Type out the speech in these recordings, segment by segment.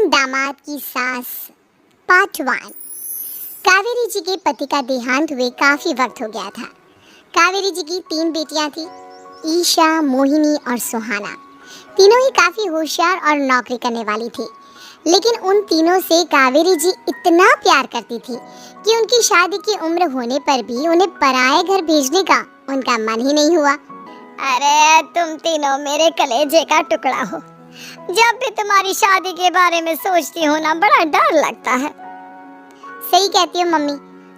दामाद की सास पार्ट 1। कावेरी जी के पति का देहांत हुए काफी वक्त हो गया था। कावेरी जी की 3 बेटियां थी, ईशा, मोहिनी और सुहाना। तीनों ही काफी होशियार और नौकरी करने वाली थी, लेकिन उन तीनों से कावेरी जी इतना प्यार करती थी कि उनकी शादी की उम्र होने पर भी उन्हें पराये घर भेजने का उनका मन ही नहीं हुआ। अरे तुम तीनों मेरे कलेजे का टुकड़ा हो। जब भी तुम्हारी शादी के बारे में सोचती हूँ ना, बड़ा डर लगता है। सही कहती हो मम्मी,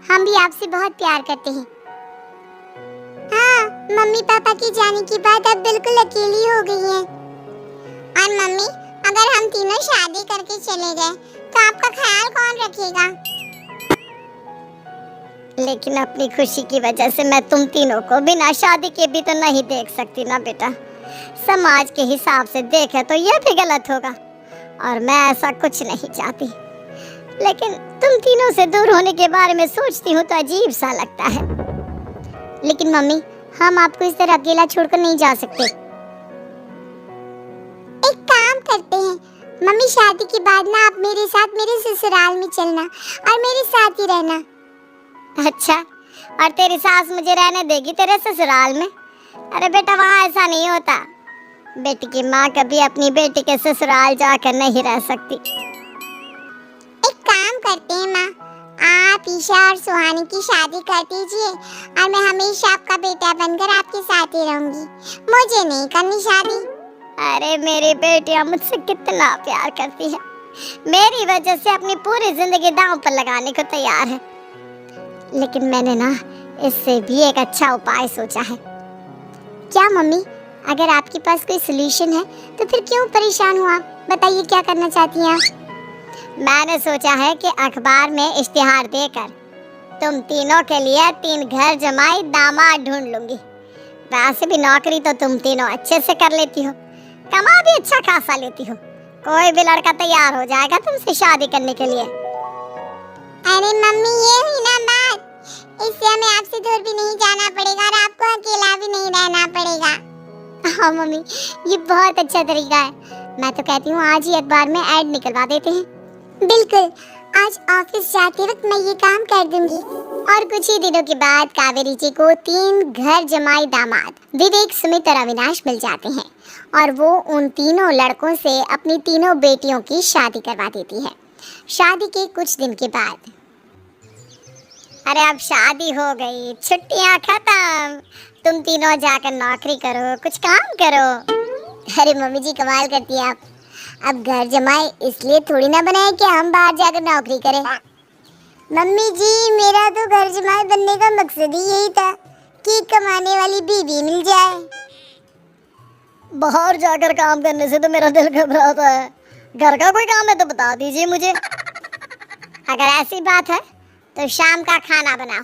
हम भी आपसे बहुत प्यार करते हैं। हाँ, मम्मी पापा की जाने के बाद अब बिल्कुल अकेली हो गई हैं। और मम्मी, अगर हम तीनों शादी करके चले गए तो आपका ख्याल कौन रखेगा? लेकिन अपनी खुशी की वजह से मैं तुम तीनों को बिना शादी के भी तो नहीं देख सकती ना बेटा। समाज के हिसाब से देखे तो यह भी गलत होगा और मैं ऐसा कुछ नहीं चाहती। लेकिन तुम तीनों से दूर होने के बारे में सोचती हूँ तो अजीब सा लगता है। लेकिन मम्मी, हम आपको इस तरह अकेला छोड़कर नहीं जा सकते। एक काम करते हैं मम्मी, शादी के बाद ना आप मेरे साथ मेरे ससुराल में चलना और मेरे साथ ही रहना। अच्छा, और तेरी सास मुझे रहने देगी तेरे ससुराल में? अरे बेटा, वहाँ ऐसा नहीं होता। बेटी की माँ कभी अपनी बेटी के ससुराल जाकर नहीं रह सकती। एक काम करते हैं माँ, आप ईशा और सुहानी की शादी कर दीजिए और मैं हमेशा आपका बेटा बनकर आपके साथ ही रहूंगी। मुझे नहीं करनी शादी। अरे मेरी बेटियाँ मुझसे कितना प्यार करती है, मेरी वजह से अपनी पूरी जिंदगी दांव पर लगाने को तैयार है। लेकिन मैंने ना इससे भी एक अच्छा उपाय सोचा है। क्या मम्मी? अगर आपके पास कोई सलूशन है तो फिर क्यों परेशान हो आप? बताइए, क्या करना चाहती हैं आप? मैंने सोचा है कि अखबार में इश्तिहार देकर तुम तीनों के लिए 3 घर जमाई दामाद ढूंढ लूंगी। वैसे भी नौकरी तो तुम तीनों अच्छे से कर लेती हो, कमा भी अच्छा खासा लेती हो। कोई भी लड़का तैयार हो जाएगा तुमसे शादी करने के लिए। अरे मम्मी, ये हुई ना बात, इससे हमें आपसे दूर भी नहीं जाना पड़ेगा और आपको अकेला भी नहीं रहना पड़ेगा। हाँ मम्मी, ये बहुत अच्छा तरीका है। मैं तो कहती हूँ आज ही अखबार में ऐड निकलवा देते हैं। बिल्कुल, आज ऑफिस जाते वक्त मैं ये काम कर दूंगी। और कुछ ही दिनों के बाद कावेरी जी को 3 घर जमाई दामाद विवेक, सुमित और अविनाश मिल जाते हैं और वो उन तीनों लड़कों से अपनी तीनों बेटियों की शादी करवा देती है। शादी के कुछ दिन के बाद, अरे अब शादी हो गई, छुट्टियां खत्म, तुम तीनों जाकर नौकरी करो, कुछ काम करो। अरे मम्मी जी, कमाल करती है आप। अब घर जमाए इसलिए थोड़ी ना बनाए कि हम बाहर जाकर नौकरी करें। मम्मी जी, मेरा तो घर जमाए बनने का मकसद ही यही था कि कमाने वाली बीवी मिल जाए। बाहर जाकर काम करने से तो मेरा दिल घबराता है। घर का कोई काम है तो बता दीजिए मुझे। अगर ऐसी बात है तो शाम का खाना बनाओ।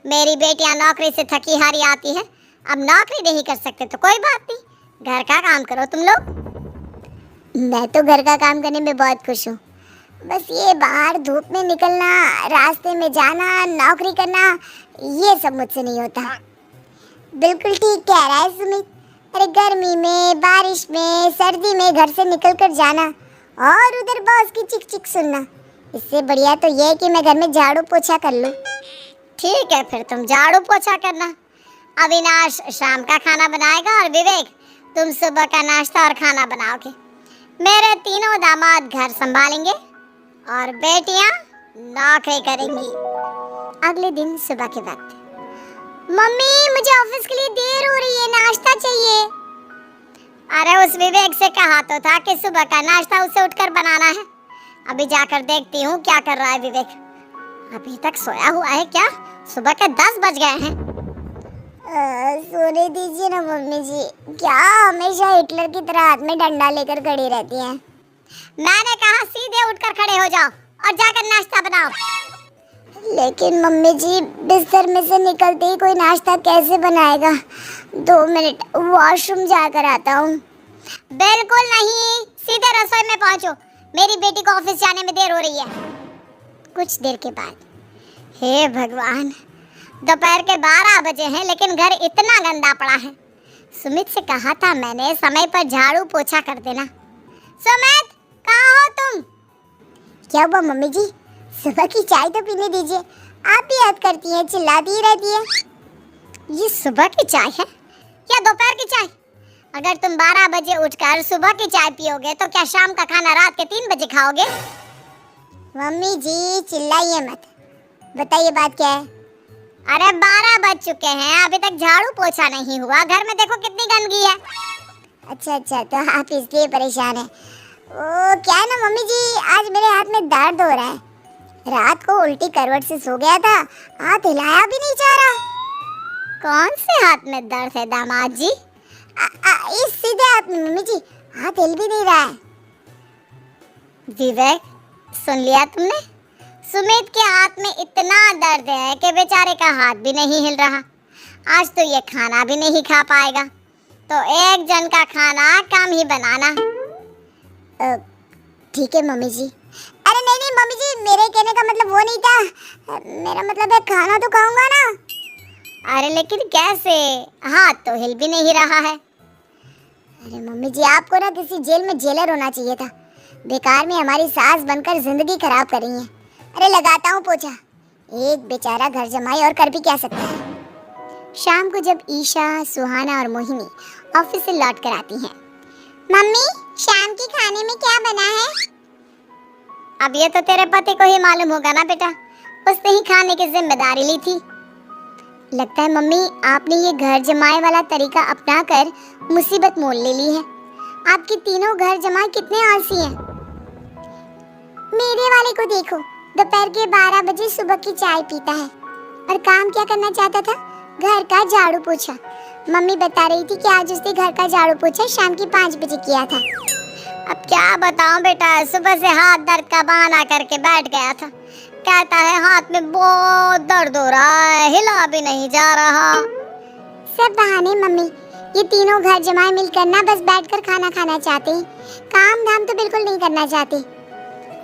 मेरी बेटियां नौकरी से थकी हारी आती है, अब नौकरी नहीं कर सकते तो कोई बात नहीं, घर का काम करो तुम लोग। मैं तो घर का काम करने में बहुत खुश हूँ, बस ये बाहर धूप में निकलना, रास्ते में जाना, नौकरी करना, ये सब मुझसे नहीं होता। बिल्कुल ठीक कह रहा है सुमित। अरे गर्मी में, बारिश में, सर्दी में घर से निकल कर जाना और उधर बॉस की चिक चिक सुनना, इससे बढ़िया तो ये है कि मैं घर में झाड़ू पोछा कर लूँ। ठीक है, फिर तुम झाड़ू पोछा करना। अविनाश शाम का खाना बनाएगा और विवेक तुम सुबह का नाश्ता और खाना बनाओगे। मेरे तीनों दामाद घर संभालेंगे और बेटियां नौकरी करेंगी। अगले दिन सुबह के वक्त, मम्मी मुझे ऑफिस के लिए देर हो रही है, नाश्ता चाहिए। अरे उस विवेक से कहा तो था कि सुबह का नाश्ता उसे उठकर बनाना है। अभी जाकर देखती हूँ क्या कर रहा है विवेक। अभी तक सोया हुआ है क्या? सुबह के 10 बज गए हैं। सोने दीजिए ना मम्मी जी, क्या हमेशा हिटलर की तरह हाथ में डंडा लेकर खड़ी रहती हैं? मैंने कहा सीधे उठकर खड़े हो जाओ और जाकर नाश्ता बनाओ। लेकिन मम्मी जी, बिस्तर में से निकलते ही कोई नाश्ता कैसे बनाएगा? 2 मिनट वॉशरूम जाकर आता हूँ। बिल्कुल नहीं, सीधे रसोई में पहुँचो, मेरी बेटी को ऑफिस जाने में देर हो रही है। कुछ देर के बाद, हे भगवान, दोपहर के 12 बजे हैं लेकिन घर इतना गंदा पड़ा है। सुमित से कहा था मैंने समय पर झाड़ू पोछा कर देना। सुमित, कहाँ हो तुम? क्या हुआ मम्मी जी? सुबह की चाय तो पीने दीजिए, आप भी याद करती हैं, चिल्लाती ही रहती है। ये सुबह की चाय है या दोपहर की चाय? अगर तुम 12 बजे उठकर सुबह की चाय पियोगे तो क्या शाम का खाना रात के 3 बजे खाओगे? मम्मी जी चिल्लाइए मत, बताइए बात क्या है? अरे 12 बज चुके हैं, अभी तक झाड़ू पोछा नहीं हुआ, घर में देखो कितनी गंदगी है। अच्छा, तो आप इसलिए परेशान हैं। ओ क्या है ना मम्मी जी, आज मेरे हाथ में दर्द हो रहा है। रात को उल्टी करवट से सो गया था, हाथ हिलाया भी नहीं जा रहा। कौन से हाथ में दर्द है दामाद जी? इस सीधे हाथ में मम्मी जी, हाथ हिल भी नहीं रहा है। विवेक, सुन लिया तुमने? सुमित के हाथ में इतना दर्द है कि बेचारे का हाथ भी नहीं हिल रहा। आज तो ये खाना भी नहीं खा पाएगा, तो एक जन का खाना कम ही बनाना। ठीक है मम्मी जी। अरे नहीं मम्मी जी, मेरे कहने का मतलब वो नहीं था, मेरा मतलब है खाना तो खाऊंगा ना। अरे लेकिन कैसे, हाथ तो हिल भी नहीं रहा है। अरे मम्मी जी, आपको ना किसी जेल में जेलर होना चाहिए था, बेकार में हमारी सास बनकर जिंदगी खराब कर रही हैं। अरे लगाता हूँ पोछा, एक बेचारा घर जमाई और कर भी क्या सकता है। शाम को जब ईशा, सुहाना और मोहिनी ऑफिस से लौट कर आती हैं, मम्मी शाम के खाने में क्या बना है? अब ये तो तेरे पति को ही मालूम होगा ना बेटा, उसने ही खाने की जिम्मेदारी ली थी। लगता है मम्मी आपने ये घर जमाए वाला तरीका अपनाकर मुसीबत मोल ले ली है। आपके तीनों घर जमाए कितने आलसी हैं। मेरे वाले को देखो, दोपहर के 12 बजे सुबह की चाय पीता है और काम क्या करना चाहता था? घर का झाड़ू पोछा। मम्मी बता रही थी कि आज उसने घर का झाड़ू पोछा शाम के 5 बजे किया था। अब क्या बताऊं बेटा, सुबह से हाथ दर्द का बहाना करके बैठ गया था। कहता है हाथ में बहुत दर्द हो रहा है, हिला भी नहीं जा रहा। सब बहाने मम्मी, ये तीनों घर जमाए मिलकर ना बस बैठकर खाना खाना चाहते हैं, काम धाम तो बिल्कुल नहीं करना चाहते।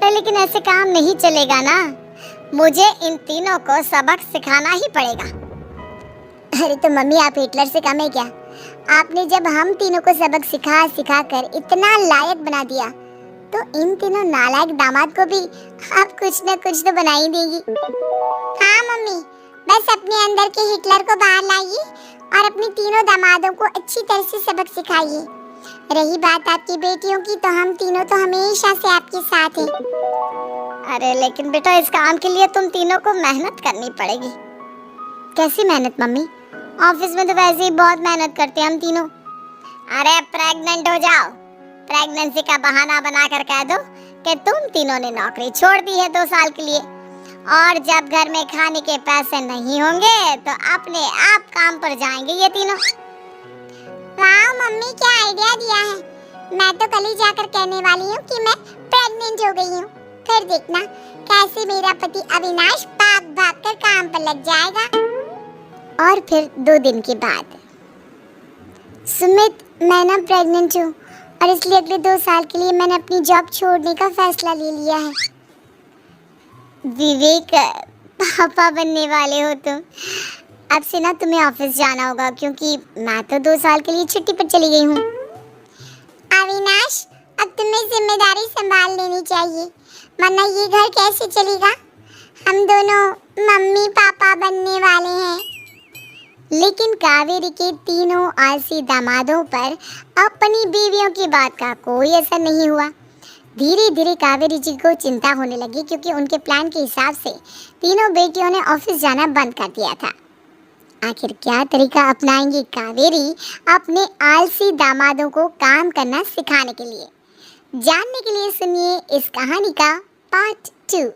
लेकिन ऐसे काम नहीं चलेगा ना, मुझे इन तीनों को सबक सिखाना ही पड़ेगा। अरे तो मम्मी आप हिटलर से कम है क्या? आपने जब हम तीनों को सबक सिखा कर इतना लायक बना दिया, तो इन तीनों नालायक दामाद को भी आप कुछ न कुछ तो बना ही देगी। हाँ मम्मी, बस अपने अंदर के हिटलर को बाहर लाइए और अपने तीनों दामादों को अच्छी तरह से सबक सिखाइए। रही बात आपकी बेटियों की, तो हम तीनों तो हमेशा से आपके साथ हैं। अरे लेकिन बेटा इस काम के लिए तुम तीनों को मेहनत करनी पड़ेगी। कैसी मेहनत मम्मी? ऑफिस में तो वैसे ही बहुत मेहनत करते हैं हम तीनों। अरे प्रेग्नेंट हो जाओ, प्रेगनेंसी का बहाना बनाकर कह दो कि तुम तीनों ने नौकरी छोड़ दी है 2 साल के लिए, और जब घर में खाने के पैसे नहीं होंगे तो अपने आप काम पर जाएंगे ये तीनों। वाह मम्मी क्या आइडिया दिया है, मैं तो कल ही जाकर कहने वाली हूँ कि मैं प्रेग्नेंट हो गई हूँ। फिर देखना कैसे मेरा पति अविनाश भाग कर काम पर लग जाएगा। और फिर 2 दिन के बाद, सुमित मैं ना प्रेग्नेंट हूँ और इसलिए अगले 2 साल के लिए मैंने अपनी जॉब छोड़ने का फैसला ले लिया है। विवेक पापा बनने वाले हो तुम, अब से ना तुम्हें ऑफिस जाना होगा, क्योंकि मैं तो 2 साल के लिए छुट्टी पर चली गई हूँ। अविनाश अब तुम्हें जिम्मेदारी संभाल लेनी चाहिए, वरना ये घर कैसे चलेगा? हम दोनों मम्मी पापा बनने वाले हैं। लेकिन कावेरी के तीनों आलसी दामादों पर अपनी बीवियों की बात का कोई असर नहीं हुआ। धीरे धीरे कावेरी जी को चिंता होने लगी, क्योंकि उनके प्लान के हिसाब से तीनों बेटियों ने ऑफिस जाना बंद कर दिया था। आखिर क्या तरीका अपनाएंगी कावेरी अपने आलसी दामादों को काम करना सिखाने के लिए? जानने के लिए सुनिए इस कहानी का पार्ट 2।